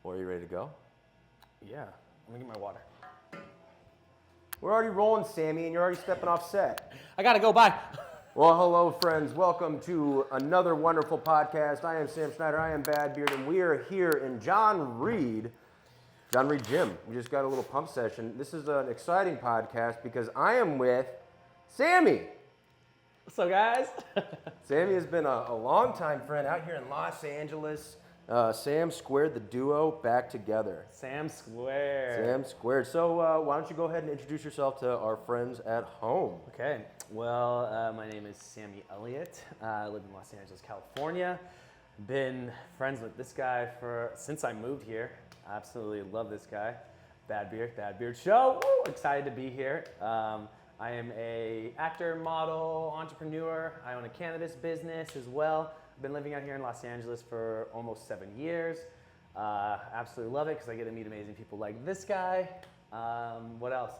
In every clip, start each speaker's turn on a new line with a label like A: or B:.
A: Well, are you ready to go?
B: Yeah, let me get my water.
A: We're already rolling, Sammy, and you're already stepping off set.
B: I gotta go, bye.
A: Well, hello, friends. Welcome to another wonderful podcast. I am Sam Schneider. I am Bad Beard, and we are here in John Reed Gym. We just got a little pump session. This is an exciting podcast because I am with Sammy.
B: What's up, guys?
A: Sammy has been a longtime friend out here in Los Angeles. Sam squared the duo back together.
B: Sam Square.
A: Sam squared. So why don't you go ahead and introduce yourself to our friends at home?
B: Okay, well, my name is Sammy Elliott. I live in Los Angeles, California. Been friends with this guy since I moved here. I absolutely love this guy. Bad Beard Show. Woo! Excited to be here. I am a actor, model, entrepreneur. I own a cannabis business as well. I've been living out here in Los Angeles for almost 7 years. Absolutely love it because I get to meet amazing people like this guy. What else?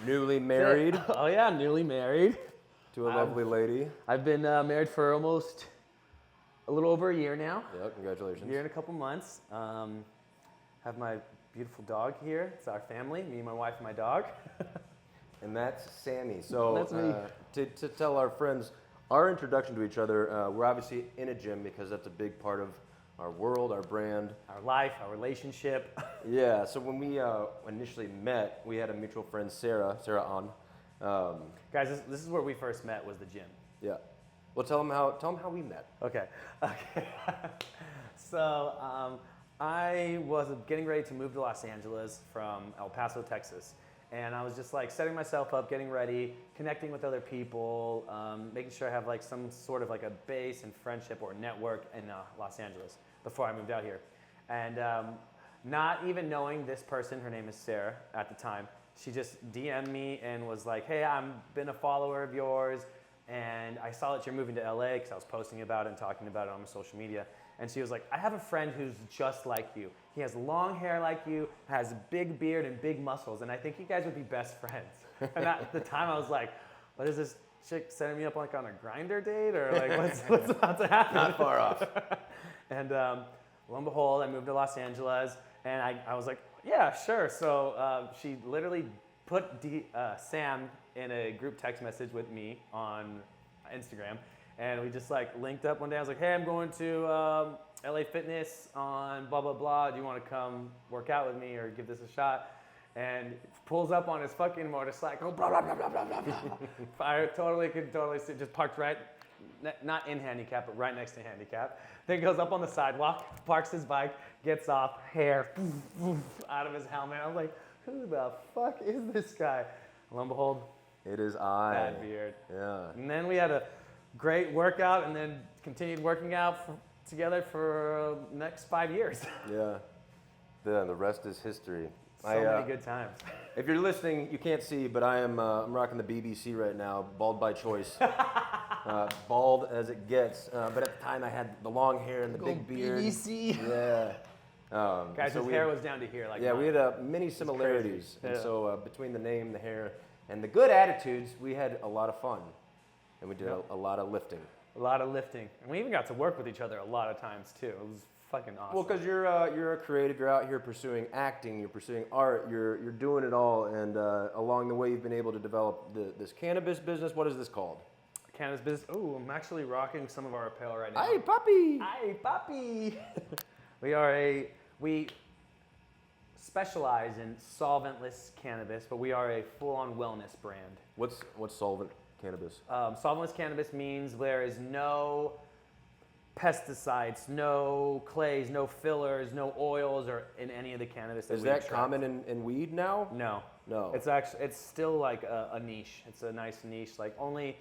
A: Newly married.
B: Oh yeah, newly married.
A: To a lovely lady.
B: I've been married for almost a little over a year now.
A: Yeah, congratulations.
B: A year and a couple months. Have my beautiful dog here. It's our family, me, my wife, and my dog.
A: And that's Sammy. So
B: That's me.
A: To tell our friends our introduction to each other, we're obviously in a gym because that's a big part of our world, our brand.
B: Our life, our relationship.
A: Yeah, so when we initially met, we had a mutual friend, Sarah On.
B: Guys, this is where we first met, was the gym.
A: Yeah. Well, tell them how we met.
B: Okay. So I was getting ready to move to Los Angeles from El Paso, Texas. And I was just like setting myself up, getting ready, connecting with other people, making sure I have like some sort of like a base and friendship or network in Los Angeles before I moved out here. And not even knowing this person, her name is Sarah at the time, she just DM'd me and was like, hey, I've been a follower of yours, and I saw that you're moving to LA because I was posting about it and talking about it on my social media. And she was like, I have a friend who's just like you. He has long hair like you, has a big beard and big muscles, and I think you guys would be best friends. And at the time I was like, what is this chick setting me up like on a grinder date? Or like, what's about to happen?
A: Not far off.
B: And lo and behold, I moved to Los Angeles, and I was like, yeah, sure. So she literally put Sam in a group text message with me on Instagram. And we just like linked up one day. I was like, hey, I'm going to LA Fitness on blah, blah, blah. Do you want to come work out with me or give this a shot? And pulls up on his fucking motorcycle, blah, blah, blah, blah, blah, blah, blah. I could totally see, just parked right, not in handicap, but right next to handicap. Then goes up on the sidewalk, parks his bike, gets off, hair out of his helmet. I was like, who the fuck is this guy? Lo and behold,
A: It is I.
B: Bad Beard.
A: Yeah.
B: And then we had a great workout and then continued working out together for the next 5 years.
A: Yeah. The rest is history.
B: So many good times.
A: If you're listening, you can't see, but I'm rocking the BBC right now, bald by choice. Bald as it gets. But at the time I had the long hair and the big beard.
B: BBC.
A: Yeah.
B: Guys,
A: so
B: his hair was down to here. Like
A: we had many similarities. And so between the name, the hair, and the good attitudes, we had a lot of fun. And we did a lot of lifting.
B: A lot of lifting. And we even got to work with each other a lot of times too. It was fucking awesome.
A: Well, because you're a creative, you're out here pursuing acting, you're pursuing art, you're doing it all, and along the way you've been able to develop this cannabis business. What is this called?
B: Cannabis business. Oh, I'm actually rocking some of our apparel right now.
A: Hey, Papi!
B: Hi, Papi! We specialize in solventless cannabis, but we are a full-on wellness brand.
A: What's solvent cannabis?
B: Solventless cannabis means there is no pesticides, no clays, no fillers, no oils, or in any of the cannabis that
A: Is
B: we
A: that
B: extract.
A: common in weed now?
B: No.
A: No.
B: It's still like a niche. It's a nice niche. Like only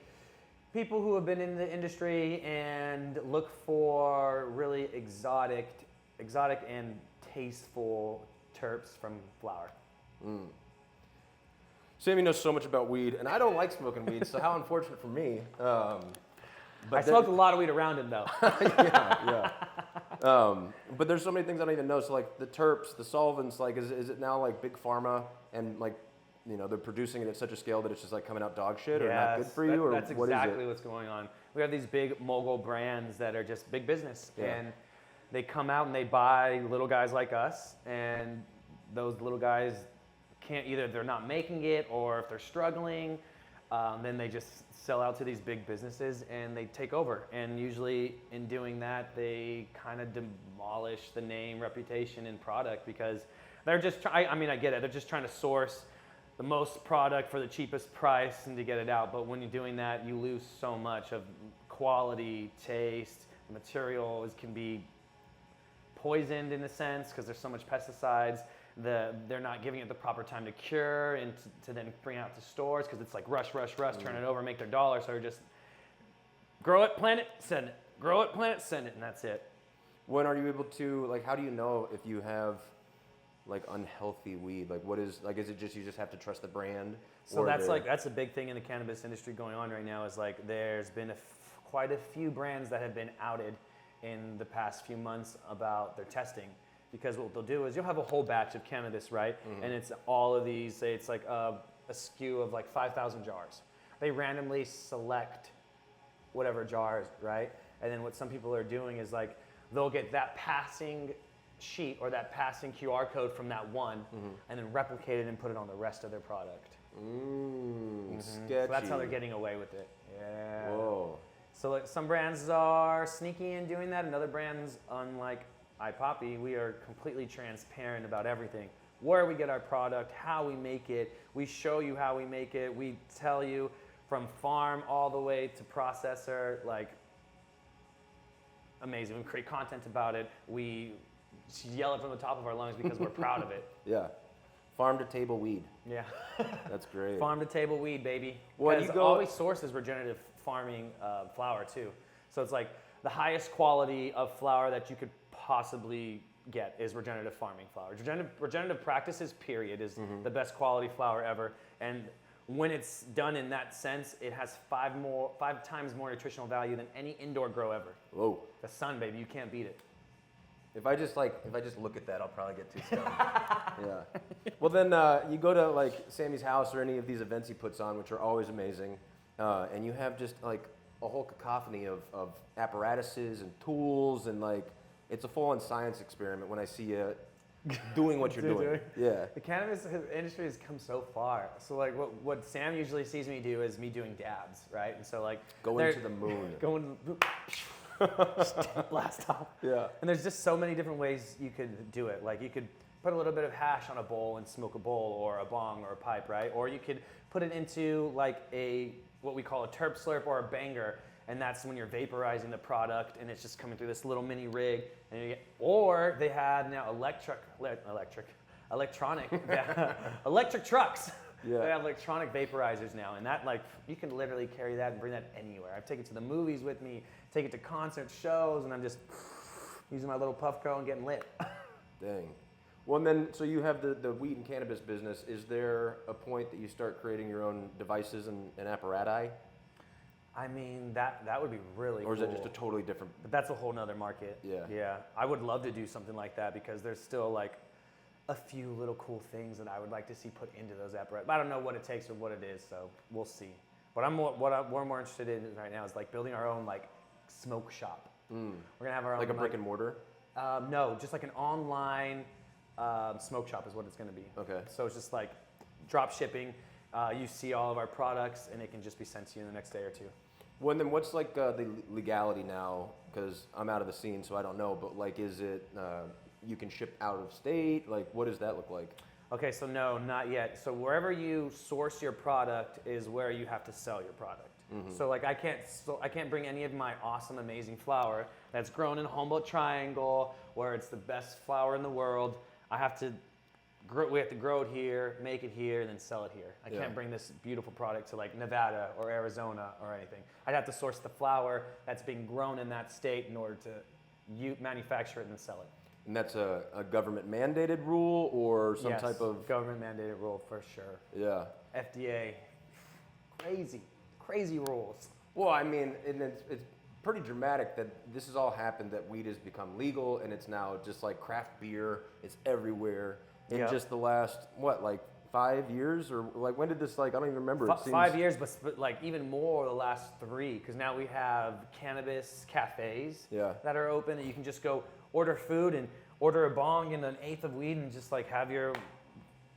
B: people who have been in the industry and look for really exotic and tasteful terps from flower.
A: Mm. Sammy knows so much about weed, and I don't like smoking weed, so how unfortunate for me.
B: I smoked a lot of weed around him though.
A: yeah. But there's so many things I don't even know. So like the terps, the solvents, like is it now like big pharma and like, you know, they're producing it at such a scale that it's just like coming out dog shit or not good for you?
B: That's exactly what's going on. We have these big mogul brands that are just big business.
A: Yeah.
B: And they come out and they buy little guys like us, and those little guys can't, either they're not making it, or if they're struggling, then they just sell out to these big businesses and they take over. And usually in doing that, they kind of demolish the name, reputation, and product, because they're just I mean, I get it. They're just trying to source the most product for the cheapest price and to get it out. But when you're doing that, you lose so much of quality, taste, materials can be poisoned in a sense because there's so much pesticides. They're not giving it the proper time to cure and to then bring it out to stores, because it's like rush, turn it over, make their dollar. So just grow it, plant it, send it. Grow it, plant it, send it, and that's it.
A: When are you able to, like, how do you know if you have like unhealthy weed? Like, what is, like, is it just you just have to trust the brand?
B: So that's a big thing in the cannabis industry going on right now, is like there's been quite a few brands that have been outed in the past few months about their testing. Because what they'll do is you'll have a whole batch of cannabis, right? Mm-hmm. And it's all of these, say it's like a SKU of like 5,000 jars. They randomly select whatever jars, right? And then what some people are doing is like they'll get that passing sheet or that passing QR code from that one, mm-hmm. and then replicate it and put it on the rest of their product.
A: Mm-hmm. Sketchy.
B: So that's how they're getting away with it. Yeah.
A: Whoa.
B: So like some brands are sneaky in doing that, and other brands, unlike Papi, we are completely transparent about everything. Where we get our product, how we make it. We show you how we make it. We tell you from farm all the way to processor, like amazing. We create content about it. We yell it from the top of our lungs because we're proud of it.
A: Yeah. Farm to table weed.
B: Yeah.
A: That's great.
B: Farm to table weed, baby.
A: Well,
B: because all we source is regenerative farming flower too. So it's like the highest quality of flower that you could possibly get is regenerative farming flower. Regenerative practices, period, is mm-hmm. the best quality flower ever. And when it's done in that sense, it has 5 times more nutritional value than any indoor grow ever.
A: Whoa.
B: The sun, baby, you can't beat it.
A: If I just look at that, I'll probably get too stoned. Yeah. Well, then you go to like Sammy's house or any of these events he puts on, which are always amazing, and you have just like a whole cacophony of apparatuses and tools, and like it's a full-on science experiment when I see you doing what you're doing. Yeah.
B: The cannabis industry has come so far. So like what Sam usually sees me do is me doing dabs, right? And so like
A: going to the moon.
B: Going blast off.
A: Yeah.
B: And there's just so many different ways you could do it. Like you could put a little bit of hash on a bowl and smoke a bowl or a bong or a pipe, right? Or you could put it into like what we call a terp slurp or a banger, and that's when you're vaporizing the product and it's just coming through this little mini rig. And or they have now electric trucks.
A: Yeah.
B: They have electronic vaporizers now, and that, like, you can literally carry that and bring that anywhere. I've taken it to the movies with me, take it to concerts, shows, and I'm just using my little puff co and getting lit.
A: Dang. Well, and then, so you have the weed and cannabis business. Is there a point that you start creating your own devices and apparati?
B: I mean, that would be really cool.
A: Or is that just a totally different?
B: But that's a whole nother market.
A: Yeah.
B: Yeah. I would love to do something like that, because there's still like a few little cool things that I would like to see put into those apparatus. I don't know what it takes or what it is, so we'll see. What we're more interested in right now is like building our own like smoke shop.
A: Mm.
B: We're gonna have our own,
A: like a brick and mortar.
B: No, just like an online smoke shop is what it's gonna be.
A: Okay.
B: So it's just like drop shipping. You see all of our products, and it can just be sent to you in the next day or two.
A: Well, then what's like the legality now? Because I'm out of the scene, so I don't know. But like, is it you can ship out of state? Like, what does that look like?
B: Okay, so no, not yet. So wherever you source your product is where you have to sell your product. Mm-hmm. So like I can't bring any of my awesome, amazing flower that's grown in Humboldt Triangle, where it's the best flower in the world. We have to grow it here, make it here, and then sell it here. I can't bring this beautiful product to like Nevada or Arizona or anything. I'd have to source the flower that's being grown in that state in order to manufacture it and then sell it.
A: And that's a government mandated rule or some type of
B: government mandated rule for sure.
A: Yeah.
B: FDA, crazy rules.
A: Well, I mean, and it's pretty dramatic that this has all happened, that weed has become legal and it's now just like craft beer. It's everywhere. In just the last, like 5 years, or like when did this like I don't even remember. It seems...
B: 5 years, but like even more the last 3, because now we have cannabis cafes that are open that you can just go order food and order a bong and an eighth of weed and just like have your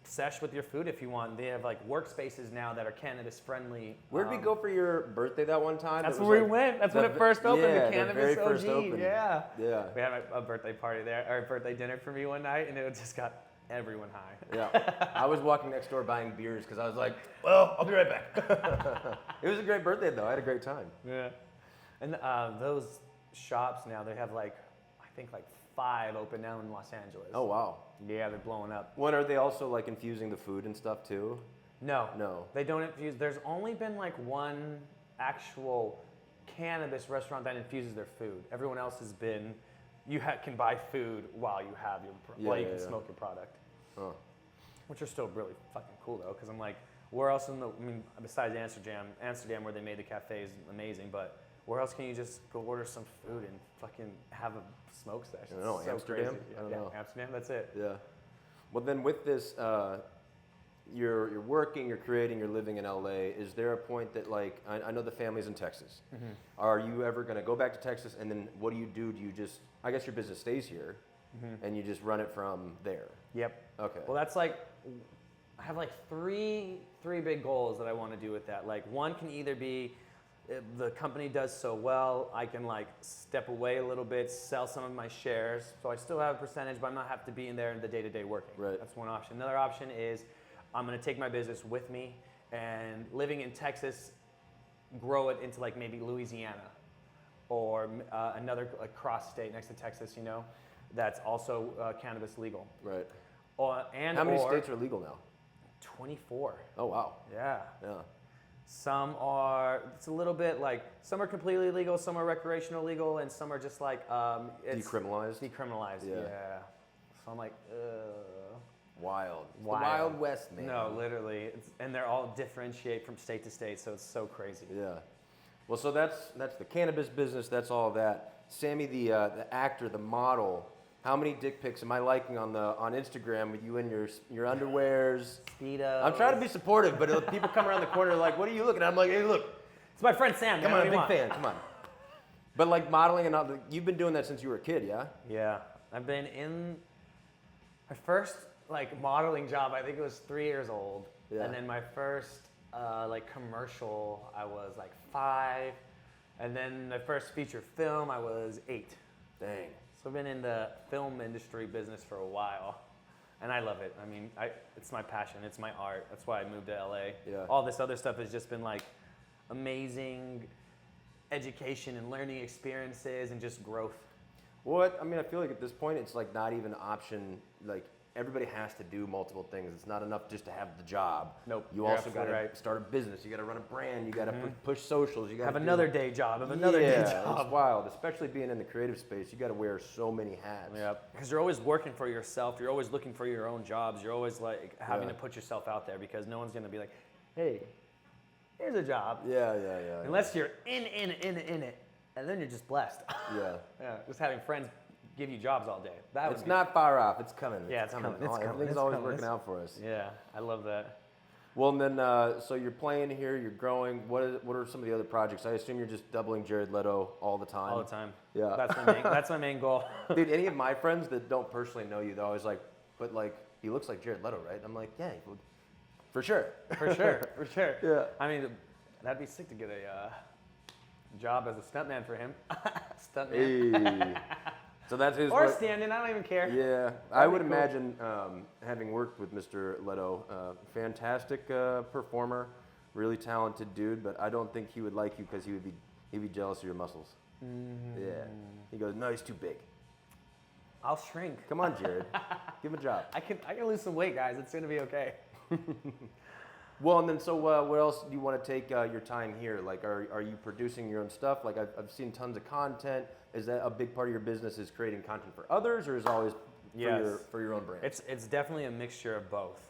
B: sesh with your food if you want. They have like workspaces now that are cannabis friendly.
A: Where'd we go for your birthday that one time?
B: That's where we went. That's when it first opened. The cannabis
A: very
B: OG.
A: first opened.
B: Yeah.
A: Yeah.
B: We had a birthday party there, or a birthday dinner for me one night, and it just got everyone high.
A: Yeah. I was walking next door buying beers because I was like, well, I'll be right back. It was a great birthday though. I had a great time.
B: Yeah. And those shops now, they have like, I think like 5 open now in Los Angeles.
A: Oh wow.
B: Yeah, they're blowing up.
A: When are they also like infusing the food and stuff too?
B: No.
A: No.
B: They don't infuse. There's only been like one actual cannabis restaurant that infuses their food. Everyone else has been, you can buy food while you have while you can smoke your product.
A: Oh.
B: Which are still really fucking cool though, because I'm like, where else besides Amsterdam where they made the cafes amazing, but where else can you just go order some food and fucking have a smoke session?
A: I don't know,
B: so
A: Amsterdam?
B: crazy.
A: I don't know.
B: Amsterdam, that's it.
A: Yeah. Well, then with this, you're working, you're creating, you're living in LA. Is there a point that like, I know the family's in Texas. Mm-hmm. Are you ever going to go back to Texas, and then what do? Do you just, I guess your business stays here, and you just run it from there?
B: Yep.
A: Okay.
B: Well, that's like, I have like three big goals that I want to do with that. Like one can either be, if the company does so well, I can like step away a little bit, sell some of my shares, so I still have a percentage, but I'm not have to be in there in the day-to-day working.
A: Right.
B: That's one option. Another option is I'm going to take my business with me and living in Texas, grow it into like maybe Louisiana or another like cross state next to Texas, you know, that's also cannabis legal.
A: Right.
B: And
A: how many states are legal now?
B: 24.
A: Oh wow.
B: Yeah.
A: Yeah.
B: Some are, it's a little bit like, some are completely legal, some are recreational legal, and some are just like, it's
A: decriminalized?
B: Decriminalized, yeah. So I'm like,
A: Wild. It's the Wild West, man.
B: No, literally. And they're all differentiate from state to state, so it's so crazy.
A: Yeah. Well, so that's the cannabis business, that's all that. Sammy, the actor, the model, how many dick pics am I liking on Instagram with you in your underwears?
B: Speedos.
A: I'm trying to be supportive, but people come around the corner like, what are you looking at? I'm like, hey, look.
B: It's my friend Sam.
A: Come on, big fan, come on. But like modeling and all, you've been doing that since you were a kid, yeah?
B: Yeah. I've been in, my first like modeling job, I think it was 3 years old. Yeah. And then my first like commercial, I was like 5. And then the first feature film, I was 8.
A: Dang.
B: So I've been in the film industry business for a while, and I love it. I mean, it's my passion. It's my art. That's why I moved to LA.
A: Yeah.
B: All this other stuff has just been like amazing education and learning experiences and just growth.
A: What? I mean, I feel like at this point, it's like not even an option. Like everybody has to do multiple things. It's not enough just to have the job.
B: Nope.
A: You also got to start a business. You got to run a brand. You got to push socials. You got to
B: have another day job. Have another day job.
A: It's wild, especially being in the creative space. You got to wear so many hats.
B: Yeah. Because you're always working for yourself. You're always looking for your own jobs. You're always like having to put yourself out there because no one's gonna be like, hey, here's a job.
A: Yeah.
B: Unless you're in it, and then you're just blessed.
A: Yeah.
B: Yeah. Just having friends give you jobs all day.
A: It's not far off. It's coming.
B: Yeah, it's coming.
A: Everything's always working out for us.
B: Yeah, I love that.
A: Well, and then so you're playing here, you're growing. What are some of the other projects? I assume you're just doubling Jared Leto all the time.
B: All the time.
A: Yeah.
B: That's my main goal.
A: Dude, any of my friends that don't personally know you, they're always like, but like, he looks like Jared Leto, right? I'm like, yeah, for sure.
B: For sure.
A: Yeah.
B: I mean, that'd be sick to get a job as a stuntman for him. Stuntman.
A: Hey. So that's his.
B: Or stand-in, I don't even care.
A: Yeah, I would imagine having worked with Mr. Leto, fantastic performer, really talented dude, but I don't think he would like you because he'd be jealous of your muscles. Mm-hmm. Yeah. He goes, no, he's too big.
B: I'll shrink.
A: Come on, Jared. Give him a job.
B: I can lose some weight, guys. It's gonna be okay.
A: Well, and then so what else do you want to take your time here? Like, are you producing your own stuff? Like, I've seen tons of content. Is that a big part of your business is creating content for others, or is it always for your own brand?
B: It's definitely a mixture of both.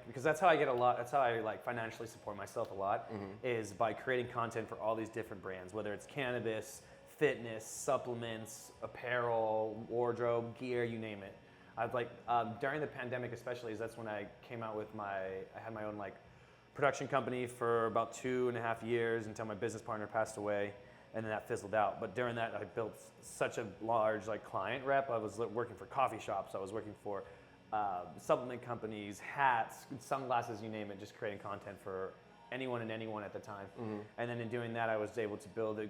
B: Because that's how I get a lot. That's how I like financially support myself a lot, is by creating content for all these different brands, whether it's cannabis, fitness, supplements, apparel, wardrobe, gear, you name it. I've like during the pandemic, especially, that's when I came out with I had my own like production company for about 2.5 years until my business partner passed away, and then that fizzled out. But during that, I built such a large like client rep. I was working for coffee shops. I was working for supplement companies, hats, sunglasses, you name it, just creating content for anyone and anyone at the time. And then in doing that, I was able to build a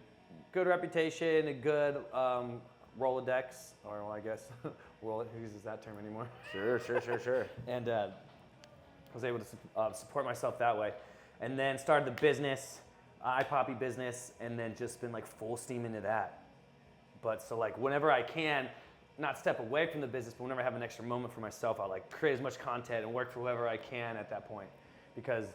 B: good reputation, a good Rolodex, or well, I guess, who uses that term anymore?
A: Sure.
B: And I was able to support myself that way. And then started the business, Papi business, and then just been like full steam into that. But so like whenever I can, not step away from the business, but whenever I have an extra moment for myself, I'll like create as much content and work for whoever I can at that point. Because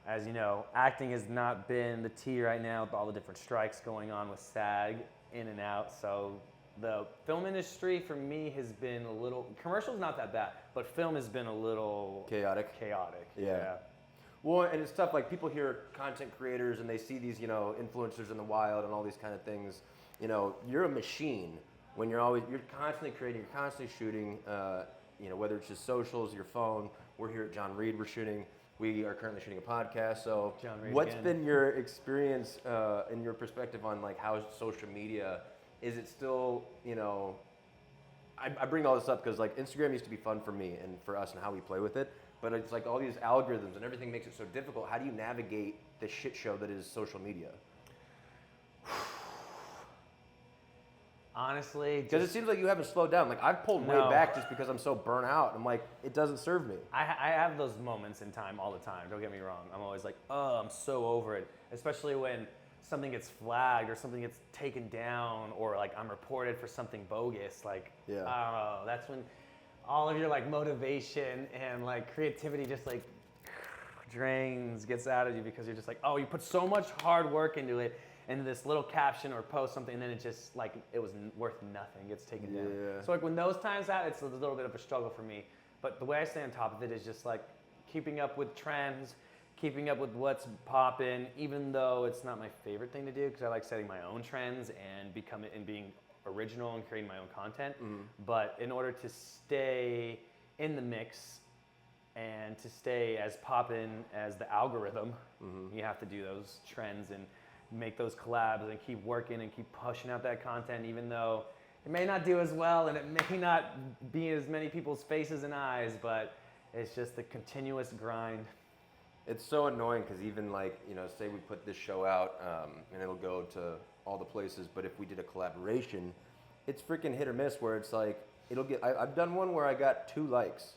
B: as you know, acting has not been the tea right now with all the different strikes going on with SAG in and out. So the film industry for me has been a little, commercial's not that bad, but film has been a little
A: chaotic.
B: Yeah.
A: Well, and it's tough, like people hear content creators and they see these, influencers in the wild and all these kind of things. You're a machine when you're constantly creating, you're constantly shooting, whether it's just socials, your phone. We're here at John Reed, we are currently shooting a podcast. So what's been your experience and your perspective on like how social media, is it still, I bring all this up because like Instagram used to be fun for me and for us and how we play with it, but it's like all these algorithms and everything makes it so difficult. How do you navigate the shit show that is social media?
B: Honestly,
A: because it seems like you haven't slowed down. Like I've pulled way back just because I'm so burnt out. I'm like, it doesn't serve me.
B: I have those moments in time all the time. Don't get me wrong. I'm always like, oh, I'm so over it. Especially when something gets flagged or something gets taken down or like I'm reported for something bogus. Like, I don't know. That's when all of your like motivation and like creativity just like gets out of you because you're just like, oh, you put so much hard work into it. And this little caption or post something, and then it just like it was worth nothing, gets taken down. So like when those times happen, it's a little bit of a struggle for me. But the way I stay on top of it is just like keeping up with trends, keeping up with what's popping, even though it's not my favorite thing to do because I like setting my own trends and being original and creating my own content. But in order to stay in the mix and to stay as poppin' as the algorithm, you have to do those trends and make those collabs and keep working and keep pushing out that content, even though it may not do as well and it may not be in as many people's faces and eyes, but it's just the continuous grind.
A: It's so annoying because even like, say we put this show out and it'll go to all the places, but if we did a collaboration, it's freaking hit or miss where it's like, I've done one where I got 2 likes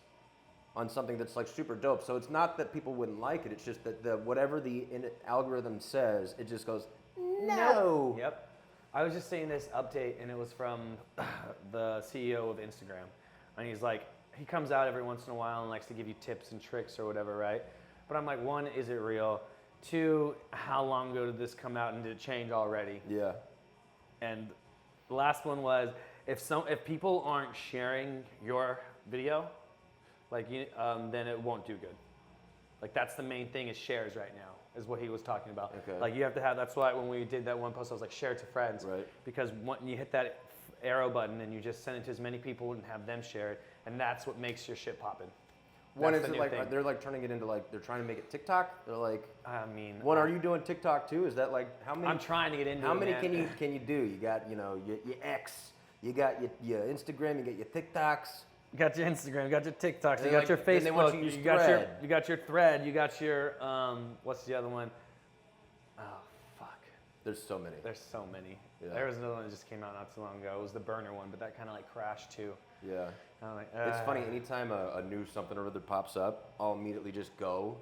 A: on something that's like super dope. So it's not that people wouldn't like it. It's just that whatever the algorithm says, it just goes, no.
B: Yep. I was just seeing this update and it was from the CEO of Instagram. And he's like, he comes out every once in a while and likes to give you tips and tricks or whatever, right? But I'm like, 1, is it real? 2, how long ago did this come out and did it change already?
A: Yeah.
B: And the last one was, if people aren't sharing your video, like then it won't do good. Like that's the main thing is shares right now, is what he was talking about.
A: Okay.
B: Like you have to have, that's why when we did that one post, I was like, share it to friends.
A: Right.
B: Because when you hit that arrow button and you just send it to as many people and have them share it, and that's what makes your shit poppin'.
A: One is it like, they're like turning it into like, they're trying to make it TikTok? They're like, are you doing TikTok too? Is that like, how many?
B: I'm trying to get into it,
A: How many can you do? You got, your X, you got your Instagram, you got your TikToks.
B: You got your Instagram, you got your TikToks, you got your Facebook, you got your Thread, you got your, what's the other one? Oh, fuck.
A: There's so many.
B: Yeah. There was another one that just came out not too long ago. It was the burner one, but that kind of like crashed too.
A: Yeah.
B: I'm like,
A: It's funny, anytime a new something or other pops up, I'll immediately just go,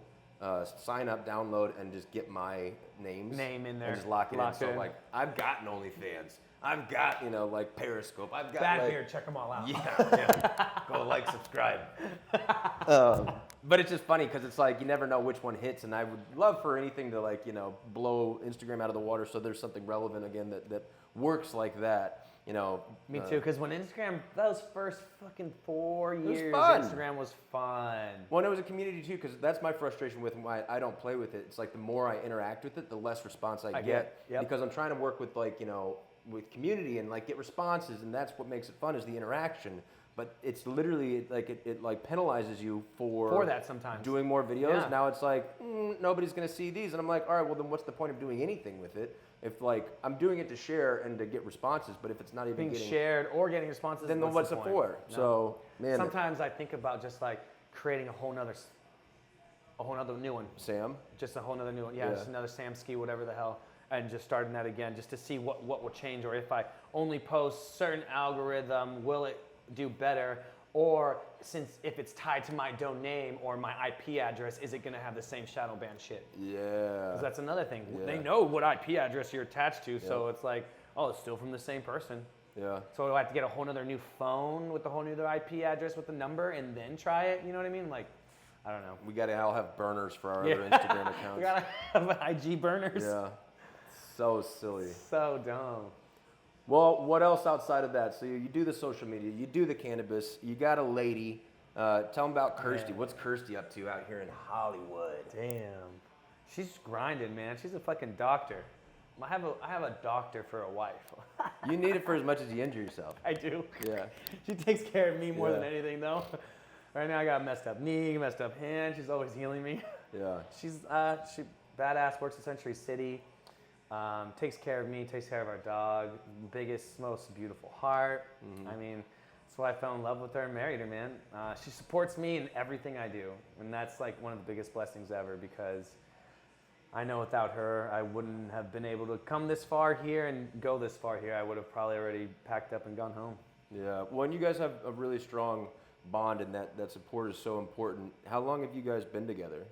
A: sign up, download, and just get my name
B: in there.
A: And just lock it in. So like, I've got an OnlyFans. I've got, like Periscope. I've got
B: Bad Beard, check them all out.
A: Yeah. Go like, subscribe. But it's just funny because it's like you never know which one hits, and I would love for anything to like, blow Instagram out of the water so there's something relevant again that works like that.
B: Me too, because when Instagram, those first fucking 4 years, Instagram was fun.
A: Well, it was a community too, because that's my frustration with why I don't play with it. It's like the more I interact with it, the less response I get.
B: Yep.
A: Because I'm trying to work with like, with community and like get responses, and that's what makes it fun is the interaction. But it's literally like it like penalizes you for
B: that sometimes
A: doing more videos.
B: Yeah.
A: Now it's like nobody's gonna see these, and I'm like, all right, well then what's the point of doing anything with it? If like I'm doing it to share and to get responses, but if it's not even
B: being
A: getting
B: shared or getting responses,
A: then what's it
B: point?
A: for?
B: No.
A: So man,
B: Sometimes I think about just like creating a whole nother new one.
A: Sam,
B: Just a whole nother new one. Yeah, just another Samski, whatever the hell. And just starting that again, just to see what will change, or if I only post certain algorithm, will it do better? Or if it's tied to my domain or my IP address, is it gonna have the same shadow ban shit?
A: yeah.
B: Because that's another thing.
A: Yeah.
B: They know what IP address you're attached to, so it's like, oh, it's still from the same person.
A: Yeah.
B: So do I have to get a whole nother new phone with a whole new IP address with the number and then try it? You know what I mean? Like, I don't know.
A: We gotta all have burners for our other Instagram accounts.
B: We gotta have IG burners.
A: Yeah. So silly.
B: So dumb.
A: Well, what else outside of that? So you do the social media, you do the cannabis, you got a lady. Tell them about Kirsty.
B: Yeah.
A: What's Kirsty up to out here in Hollywood?
B: Damn. She's grinding, man. She's a fucking doctor. I have a doctor for a wife.
A: You need it for as much as you injure yourself.
B: I do.
A: Yeah.
B: She takes care of me more than
A: Yeah.
B: anything, though. Right now, I got a messed up knee, messed up hand. She's always healing me.
A: Yeah.
B: She badass. Works in Century City. Takes care of me. Takes care of our dog. Biggest, most beautiful heart. I mean, that's why I fell in love with her and married her, man. She supports me in everything I do, and that's like one of the biggest blessings ever, because I know without her, I wouldn't have been able to come this far here and go this far here. I would have probably already packed up and gone home.
A: Yeah. Well, and you guys have a really strong bond, and that support is so important. How long have you guys been together?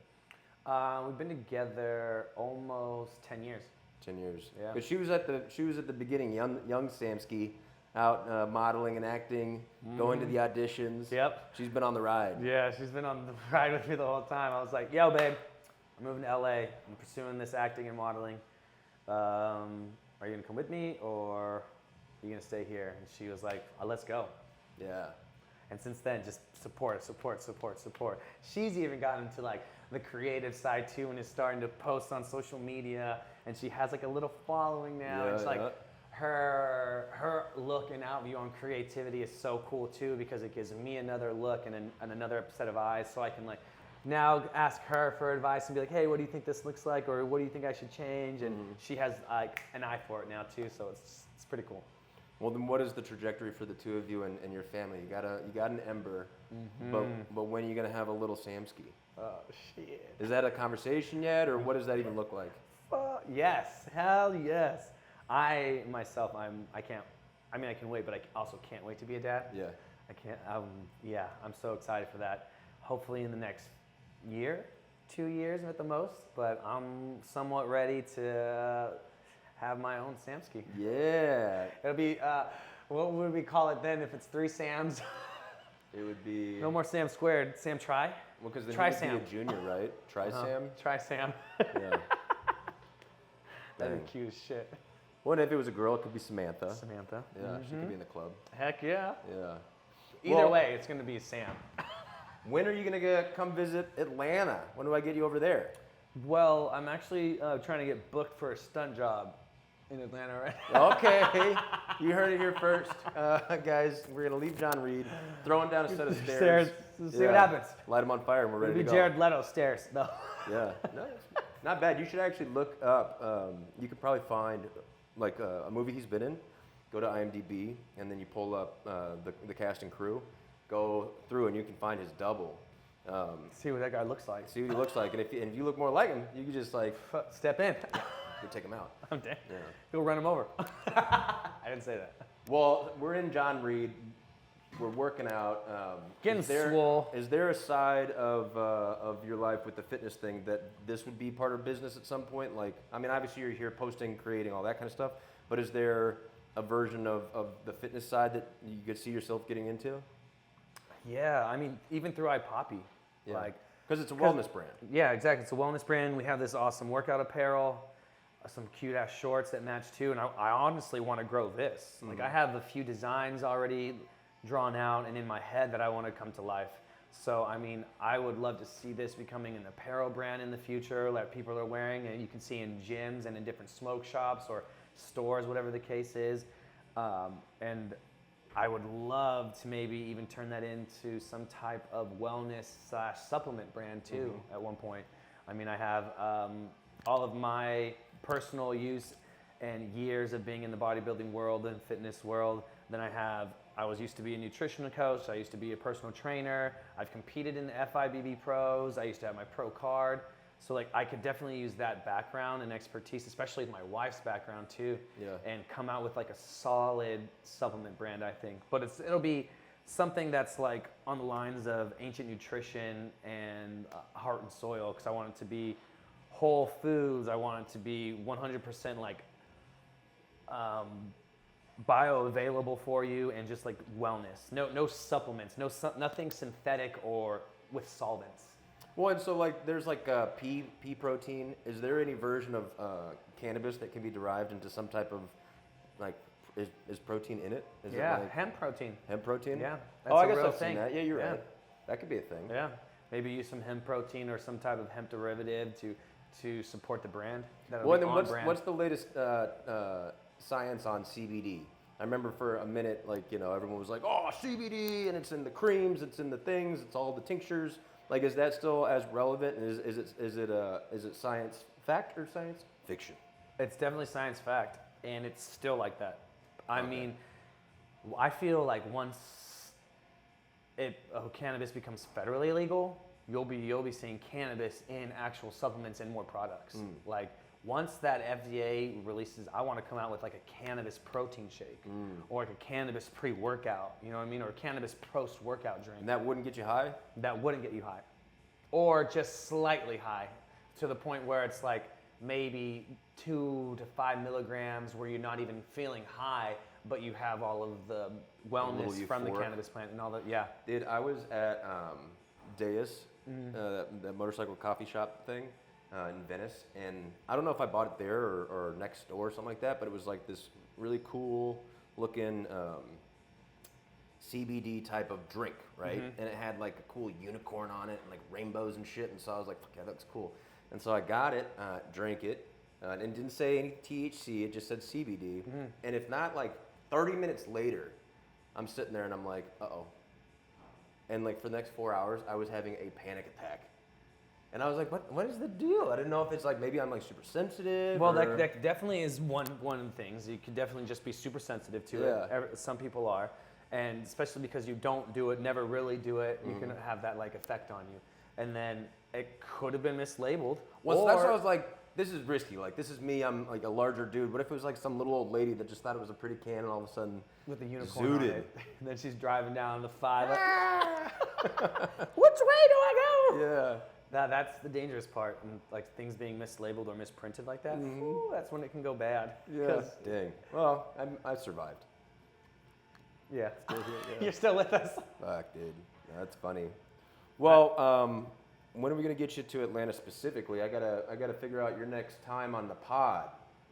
B: We've been together almost 10 years.
A: 10 years.
B: Yeah.
A: But she was at the beginning, young Samski, out modeling and acting, going to the auditions.
B: Yep.
A: She's been on the ride.
B: Yeah, she's been on the ride with me the whole time. I was like, yo, babe, I'm moving to LA. I'm pursuing this acting and modeling. Are you gonna come with me, or are you gonna stay here? And she was like, let's go.
A: Yeah.
B: And since then, just support. She's even gotten into like the creative side too, and is starting to post on social media. And she has like a little following now.
A: Yeah,
B: It's like
A: yeah.
B: her look and outview on creativity is so cool too, because it gives me another look and another set of eyes, so I can like now ask her for advice and be like, hey, what do you think this looks like, or what do you think I should change? And she has like an eye for it now too, so it's pretty cool.
A: Well, then what is the trajectory for the two of you and your family? You got an Ember, but when are you gonna have a little Samski?
B: Oh shit.
A: Is that a conversation yet, or what does that even look like?
B: Yes, hell yes. I myself, I can wait, but I also can't wait to be a dad.
A: Yeah.
B: I can't, I'm so excited for that. Hopefully in the next year, 2 years at the most, but I'm somewhat ready to have my own Samski.
A: Yeah.
B: It'll be, what would we call it then if it's 3 Sams?
A: It would be.
B: No more Sam squared, Sam Tri?
A: Well, because then
B: Tri
A: he would
B: Sam.
A: be a junior, right? Tri-Sam?
B: Tri Sam.
A: Yeah.
B: That'd
A: Dang.
B: be cute as shit.
A: Well, and if it was a girl, it could be Samantha.
B: Samantha.
A: Yeah, she could be in the club.
B: Heck yeah.
A: Yeah.
B: Either
A: Well-
B: way, it's gonna be Sam.
A: When are you gonna come visit Atlanta? When do I get you over there?
B: Well, I'm actually trying to get booked for a stunt job in Atlanta right now.
A: Okay, you heard it here first, guys. We're gonna leave John Reed, throwing down a set of stairs.
B: See what happens.
A: Light them on fire, and we're ready
B: It'll
A: to
B: be
A: go.
B: Jared Leto stairs. No.
A: Yeah, no, it's not bad. You should actually look up. You could probably find like a movie he's been in. Go to IMDb, and then you pull up the cast and crew. Go through, and you can find his double.
B: See what that guy looks like.
A: See what he looks like, and if you look more like him, you can just like
B: Step in.
A: you take him out.
B: I'm dead.
A: Yeah.
B: He'll run him over. I didn't say that.
A: Well, we're in John Reed. We're working out.
B: Getting
A: is there,
B: swole.
A: Is there a side of your life with the fitness thing that this would be part of business at some point? Like, I mean, obviously you're here posting, creating, all that kind of stuff. But is there a version of the fitness side that you could see yourself getting into?
B: Yeah, I mean, even through Papi.
A: Yeah.
B: Like,
A: because it's a wellness brand.
B: yeah, exactly. It's a wellness brand. We have this awesome workout apparel, some cute ass shorts that match too. And I honestly want to grow this. Like, I have a few designs already drawn out and in my head that I want to come to life. So, I mean, I would love to see this becoming an apparel brand in the future that people are wearing and you can see in gyms and in different smoke shops or stores, whatever the case is. And I would love to maybe even turn that into some type of wellness/supplement brand too at one point. I mean, I have all of my personal use and years of being in the bodybuilding world and fitness world. Then I was used to be a nutritional coach. I used to be a personal trainer. I've competed in the FIBB pros. I used to have my pro card. So like I could definitely use that background and expertise, especially my wife's background too, and come out with like a solid supplement brand, I think. But it'll be something that's like on the lines of ancient nutrition and heart and soil, because I want it to be whole foods. I want it to be 100% like bioavailable for you, and just like wellness. No supplements, nothing synthetic or with solvents.
A: Well, and so like there's like pea protein. Is there any version of cannabis that can be derived into some type of like is protein in it? Is it like
B: hemp protein.
A: Hemp protein?
B: Yeah.
A: Oh, I guess
B: real
A: I've seen
B: thing.
A: that. Yeah, you're right. That could be a thing.
B: Yeah. Maybe use some hemp protein or some type of hemp derivative to support the brand.
A: Well, and then what's the latest science on CBD? I remember for a minute, like, you know, everyone was like, oh, CBD, and it's in the creams, it's in the things, it's all the tinctures. Like, is that still as relevant? And is it science fact or science fiction?
B: It's definitely science fact, and it's still like that. I mean, I feel like once cannabis becomes federally legal, you'll be seeing cannabis in actual supplements and more products. Like once that FDA releases, I want to come out with like a cannabis protein shake or like a cannabis pre-workout, you know what I mean? Or a cannabis post-workout drink.
A: And that wouldn't get you high?
B: That wouldn't get you high. Or just slightly high, to the point where it's like maybe 2 to 5 milligrams where you're not even feeling high, but you have all of the wellness from the cannabis plant and all that. Yeah.
A: Dude, I was at Deus, the motorcycle coffee shop thing in Venice, and I don't know if I bought it there or next door or something like that, but it was like this really cool looking CBD type of drink, right? And it had like a cool unicorn on it and like rainbows and shit, and so I was like, fuck yeah, that's cool. And so I got it, drank it, and it didn't say any THC, it just said CBD. And if not, like 30 minutes later, I'm sitting there and I'm like, uh-oh. And like for the next 4 hours, I was having a panic attack. And I was like, what is the deal? I didn't know if it's like, maybe I'm like super sensitive.
B: Well, that definitely is one of the things. You could definitely just be super sensitive to it. Some people are. And especially because you don't do it, never really do it, you can have that like effect on you. And then it could have been mislabeled.
A: Well, so that's why I was like, this is risky. Like, this is me, I'm like a larger dude. What if it was like some little old lady that just thought it was a pretty can and all of a sudden
B: with the unicorn on it. And then she's driving down the 5. Like, which way do I go?
A: Yeah.
B: That's the dangerous part, and like things being mislabeled or misprinted like that. Ooh, that's when it can go bad.
A: Yeah. Dang. Well, I survived.
B: Yeah. You're still with us.
A: Fuck, dude. That's funny. Well, when are we gonna get you to Atlanta specifically? I gotta figure out your next time on the pod.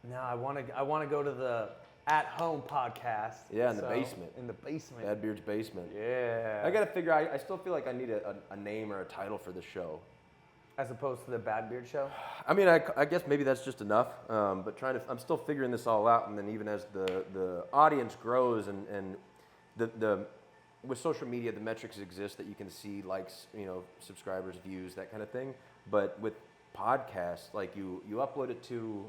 B: No, I wanna go to the At Home podcast.
A: Yeah, in the basement.
B: In the basement.
A: Bad Beard's basement.
B: Yeah.
A: I gotta figure out. I still feel like I need a name or a title for the show.
B: As opposed to the Bad Beard show?
A: I mean, I guess maybe that's just enough. But I'm still figuring this all out, and then even as the audience grows and with social media, the metrics exist that you can see likes, you know, subscribers, views, that kind of thing. But with podcasts, like you upload it to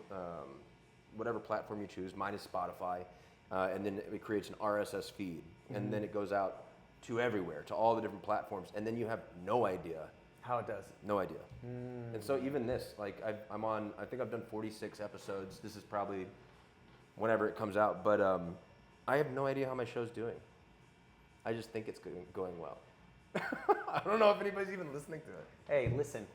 A: whatever platform you choose. Mine is Spotify, and then it creates an RSS feed, and then it goes out to everywhere, to all the different platforms, and then you have no idea
B: how it does.
A: No idea. And so even this, like I'm on, I think I've done 46 episodes. This is probably whenever it comes out, but I have no idea how my show's doing. I just think it's going well. I don't know if anybody's even listening to it.
B: Hey, listen,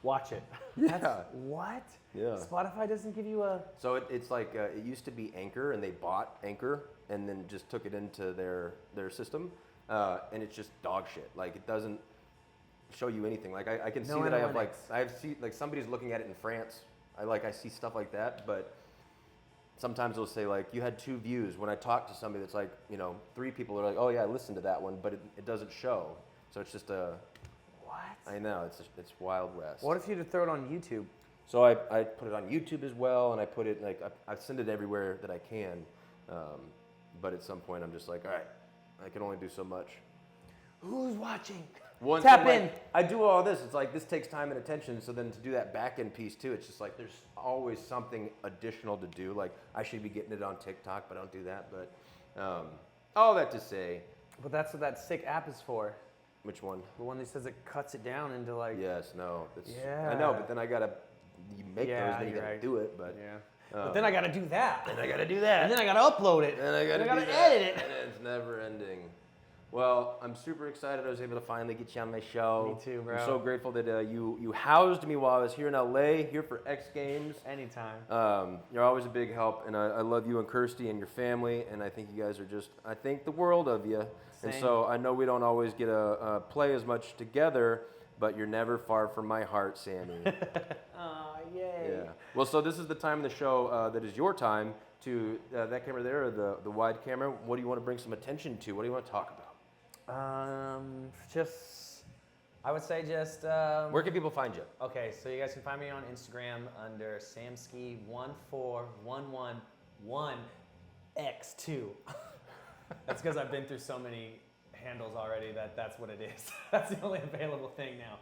B: watch it.
A: Yeah.
B: What?
A: Yeah.
B: Spotify doesn't give you a...
A: So it's like, it used to be Anchor, and they bought Anchor and then just took it into their system, and it's just dog shit. Like, it doesn't show you anything. Like, I can see that I have somebody's looking at it in France. I see stuff like that, but sometimes it'll say like, you had 2 views. When I talk to somebody that's like, you know, 3 people are like, oh yeah, I listened to that one, but it doesn't show. So it's just
B: What?
A: I know, it's Wild West.
B: What if you had to throw it on YouTube?
A: So I put it on YouTube as well, and I put it I send it everywhere that I can. But at some point, I'm just like, all right, I can only do so much.
B: Who's watching?
A: Tap
B: Tap in.
A: I do all this. It's like this takes time and attention. So then to do that back end piece too, it's just like there's always something additional to do. Like I should be getting it on TikTok, but I don't do that. But all that to say,
B: But that's what that sick app is for.
A: which one?
B: The one that says it cuts it down into like.
A: Yes, no.
B: Yeah.
A: I know, but then I gotta make
B: Yeah,
A: those, then you
B: you're
A: gotta
B: right.
A: do it. But
B: Yeah. But then I gotta do that.
A: then I gotta do that.
B: And then I gotta upload it.
A: And I gotta,
B: gotta
A: do that,
B: edit it.
A: and it's never ending. Well, I'm super excited I was able to finally get you on my show.
B: Me too, bro.
A: I'm so grateful that you housed me while I was here in LA, here for X Games.
B: Anytime.
A: You're always a big help, and I love you and Kirsty and your family, and I think you guys are just, I think the world of you. And
B: Same.
A: so I know we don't always get to play as much together, but you're never far from my heart, Sammy.
B: Aw, yay.
A: Yeah. Well, so this is the time in the show that is your time to, that camera there, or the wide camera, what do you want to bring some attention to? What do you want to talk about?
B: I would say just.
A: Where can people find you?
B: Okay, so you guys can find me on Instagram under Samski14111X2. That's because I've been through so many handles already that's what it is. That's the only available thing now.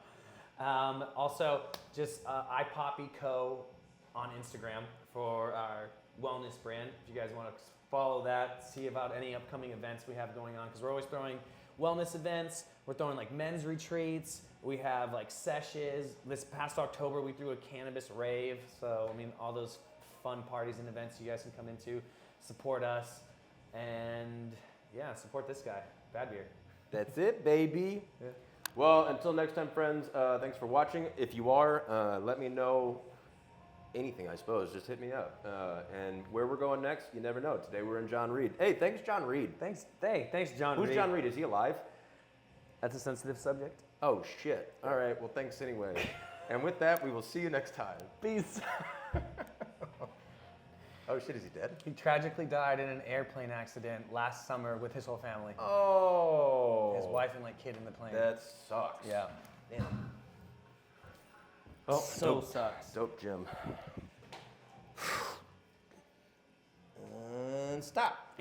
B: Also, just iPoppy Co. on Instagram for our wellness brand. If you guys want to follow that, see about any upcoming events we have going on, because we're always throwing wellness events. We're throwing like men's retreats. We have like sessions. This past October, we threw a cannabis rave. So, I mean, all those fun parties and events you guys can come into, support us, and yeah, support this guy, Bad Beer.
A: That's it, baby.
B: Yeah.
A: Well, until next time, friends, thanks for watching. If you are, let me know anything, I suppose. Just hit me up. And where we're going next, you never know. Today we're in John Reed. Hey, thanks, John Reed.
B: Thanks, John
A: Who's
B: Reed.
A: John Reed? Is he alive?
B: That's a sensitive subject.
A: Oh, shit. All right, well, thanks anyway. And with that, we will see you next time.
B: Peace.
A: Oh, shit, is he dead?
B: He tragically died in an airplane accident last summer with his whole family.
A: Oh.
B: His wife and like kid in the plane.
A: That sucks.
B: Yeah.
A: Damn. Oh,
B: So
A: dope.
B: sucks.
A: Dope, Jim. And stop.